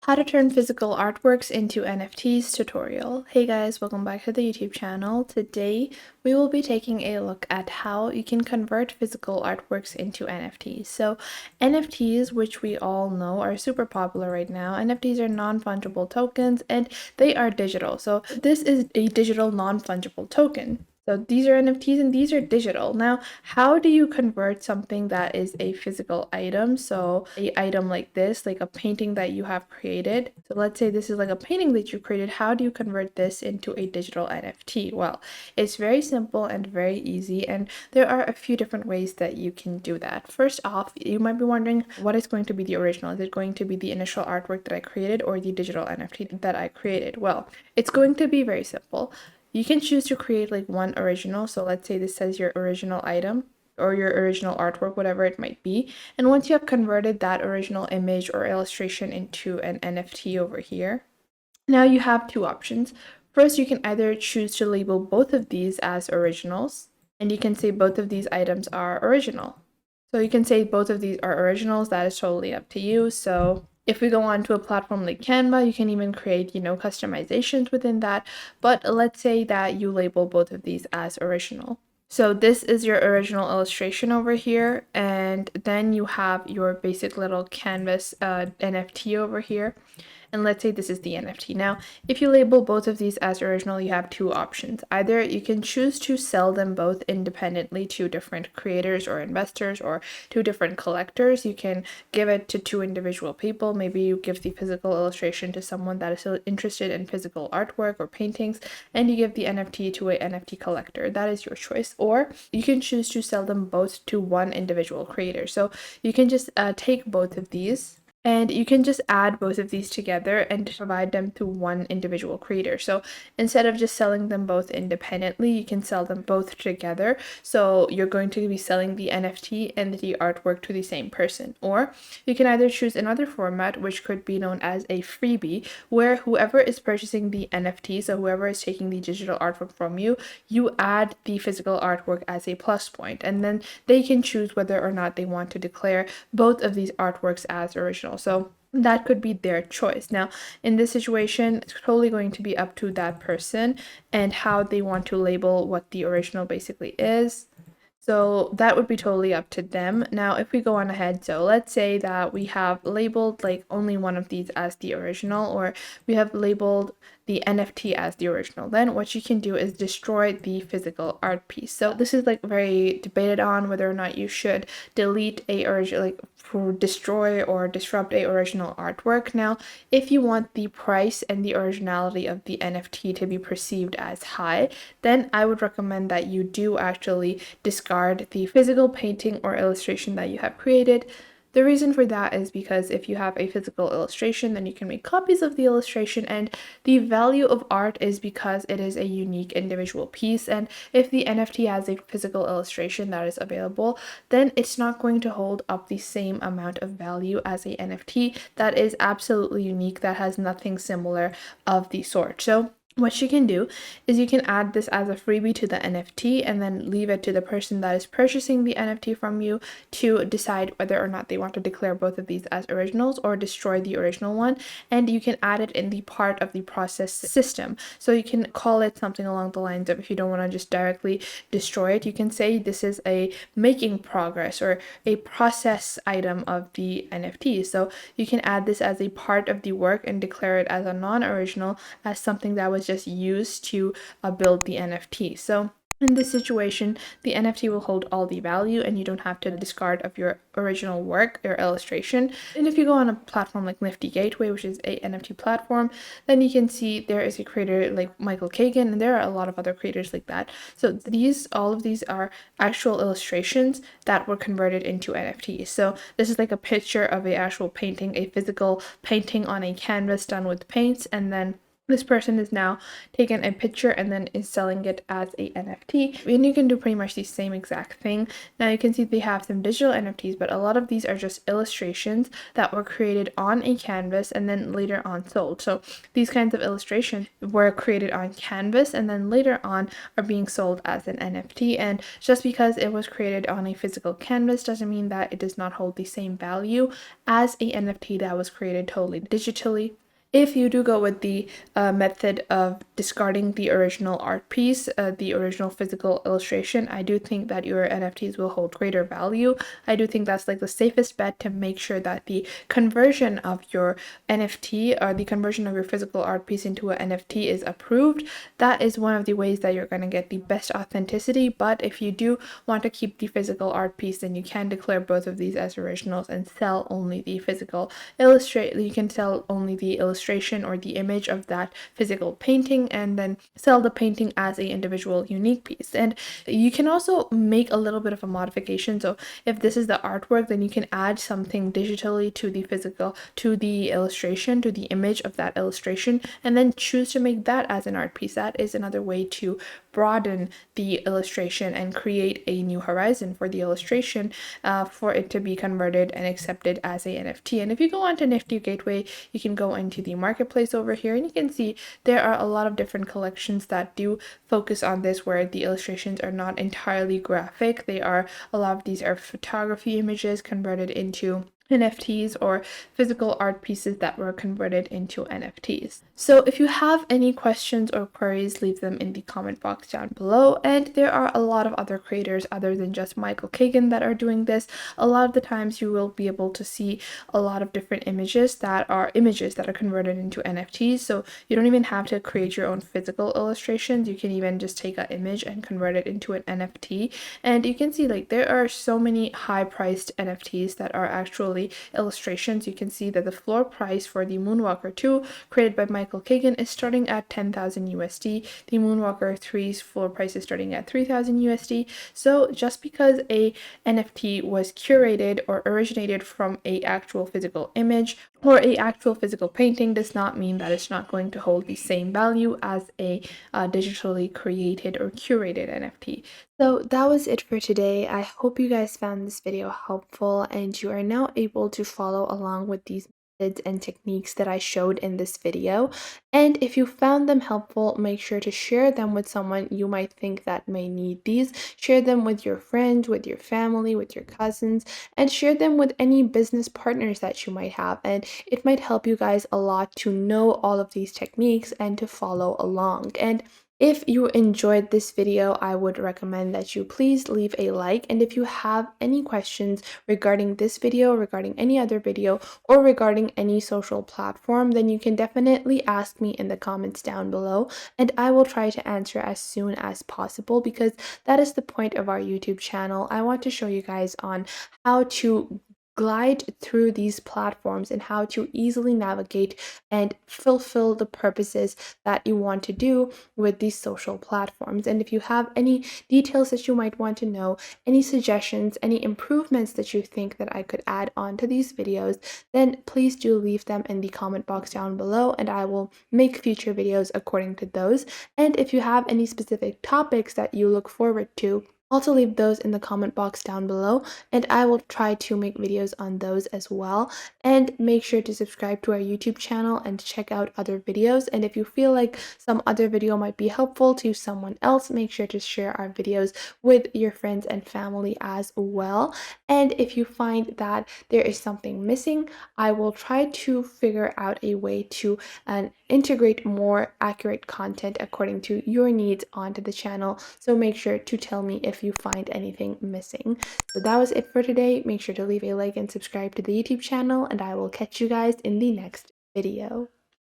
How to turn physical artworks into NFTs tutorial. Hey guys, welcome back to the YouTube channel. Today we will be taking a look at how you can convert physical artworks into NFTs. So NFTs, which we all know are super popular right now, NFTs are non-fungible tokens and they are digital. So this is a digital non-fungible token. So these are NFTs and these are digital. Now, how do you convert something that is a physical item? So a item like this, like a painting that you have created. So let's say this is like a painting that you created. How do you convert this into a digital NFT? Well, it's very simple and very easy, and there are a few different ways that you can do that. First off, you might be wondering what is going to be the original. Is it going to be the initial artwork that I created or the digital NFT that I created? Well, it's going to be very simple. You can choose to create like one original. So let's say this says your original item or your original artwork, whatever it might be. And once you have converted that original image or illustration into an NFT over here, now you have two options. First, you can either choose to label both of these as originals, and you can say both of these items are original. So you can say both of these are originals, that is totally up to you. So if we go on to a platform like Canva, you can even create, customizations within that. But let's say that you label both of these as original. So this is your original illustration over here, and then you have your basic little canvas NFT over here. And let's say this is the NFT. Now, if you label both of these as original, you have two options. Either you can choose to sell them both independently to different creators or investors or to different collectors. You can give it to two individual people. Maybe you give the physical illustration to someone that is interested in physical artwork or paintings, and you give the NFT to an NFT collector. That is your choice. Or you can choose to sell them both to one individual creator. So you can just take both of these and you can just add both of these together and provide them to one individual creator. So instead of just selling them both independently, you can sell them both together. So you're going to be selling the NFT and the artwork to the same person. Or you can either choose another format, which could be known as a freebie, where whoever is purchasing the NFT, so whoever is taking the digital artwork from you, you add the physical artwork as a plus point, and then they can choose whether or not they want to declare both of these artworks as original. So that could be their choice. Now, in this situation, it's totally going to be up to that person and how they want to label what the original basically is. So that would be totally up to them. Now, if we go on ahead, so let's say that we have labeled like only one of these as the original, or we have labeled the NFT as the original. Then what you can do is destroy the physical art piece. So this is like very debated on whether or not you should delete a original, like for destroy or disrupt a original artwork. Now, if you want the price and the originality of the NFT to be perceived as high, then I would recommend that you do actually discard the physical painting or illustration that you have created. The reason for that is because if you have a physical illustration, then you can make copies of the illustration, and the value of art is because it is a unique individual piece. And if the NFT has a physical illustration that is available, then it's not going to hold up the same amount of value as a NFT that is absolutely unique, that has nothing similar of the sort. So what you can do is you can add this as a freebie to the NFT and then leave it to the person that is purchasing the NFT from you to decide whether or not they want to declare both of these as originals or destroy the original one. And you can add it in the part of the process system. So you can call it something along the lines of, if you don't want to just directly destroy it, you can say this is a making progress or a process item of the NFT. So you can add this as a part of the work and declare it as a non-original, as something that was just used to build the NFT. So in this situation, the NFT will hold all the value and you don't have to discard of your original work, your illustration. And if you go on a platform like Nifty Gateway, which is a NFT platform, then you can see there is a creator like Michael Kagan, and there are a lot of other creators like that. So all of these are actual illustrations that were converted into NFTs. So this is like a picture of a actual painting, a physical painting on a canvas done with paints, and then this person is now taking a picture and then is selling it as a NFT. And you can do pretty much the same exact thing. Now you can see they have some digital NFTs, but a lot of these are just illustrations that were created on a canvas and then later on sold. So these kinds of illustrations were created on canvas and then later on are being sold as an NFT. And just because it was created on a physical canvas doesn't mean that it does not hold the same value as a NFT that was created totally digitally. If you do go with the method of discarding the original art piece, the original physical illustration, I do think that your NFTs will hold greater value. I do think that's like the safest bet to make sure that the conversion of your NFT or the conversion of your physical art piece into an NFT is approved. That is one of the ways that you're going to get the best authenticity. But if you do want to keep the physical art piece, then you can declare both of these as originals and sell only the physical illustrate. You can sell only the illustration or the image of that physical painting and then sell the painting as a individual unique piece. And you can also make a little bit of a modification. So if this is the artwork, then you can add something digitally to the physical, to the illustration, to the image of that illustration, and then choose to make that as an art piece. That is another way to broaden the illustration and create a new horizon for the illustration, for it to be converted and accepted as a NFT. And if you go onto Nifty Gateway, you can go into the marketplace over here and you can see there are a lot of different collections that do focus on this, where the illustrations are not entirely graphic. A lot of these are photography images converted into NFTs or physical art pieces that were converted into NFTs. So if you have any questions or queries, leave them in the comment box down below. And there are a lot of other creators other than just Michael Kagan that are doing this. A lot of the times you will be able to see a lot of different images that are converted into NFTs. So you don't even have to create your own physical illustrations. You can even just take an image and convert it into an NFT. And you can see like there are so many high-priced NFTs that are actually illustrations. You can see that the floor price for the Moonwalker 2 created by Michael Kagan is starting at 10,000 USD. The Moonwalker 3's floor price is starting at 3,000 USD. So just because a NFT was curated or originated from a actual physical image or a actual physical painting does not mean that it's not going to hold the same value as a digitally created or curated NFT. So that was it for today. I hope you guys found this video helpful and you are now able to follow along with these methods and techniques that I showed in this video. And if you found them helpful, make sure to share them with someone you might think that may need these. Share them with your friends, with your family, with your cousins, and share them with any business partners that you might have. And it might help you guys a lot to know all of these techniques and to follow along. And if you enjoyed this video, I would recommend that you please leave a like. And if you have any questions regarding this video, regarding any other video, or regarding any social platform, then you can definitely ask me in the comments down below, and I will try to answer as soon as possible, because that is the point of our YouTube channel. I want to show you guys on how to glide through these platforms and how to easily navigate and fulfill the purposes that you want to do with these social platforms. And if you have any details that you might want to know, any suggestions, any improvements that you think that I could add on to these videos, then please do leave them in the comment box down below and I will make future videos according to those. And if you have any specific topics that you look forward to, also leave those in the comment box down below and I will try to make videos on those as well. And make sure to subscribe to our YouTube channel and check out other videos. And if you feel like some other video might be helpful to someone else, make sure to share our videos with your friends and family as well. And if you find that there is something missing, I will try to figure out a way to integrate more accurate content according to your needs onto the channel. So make sure to tell me if you find anything missing. So that was it for today. Make sure to leave a like and subscribe to the YouTube channel, and I will catch you guys in the next video.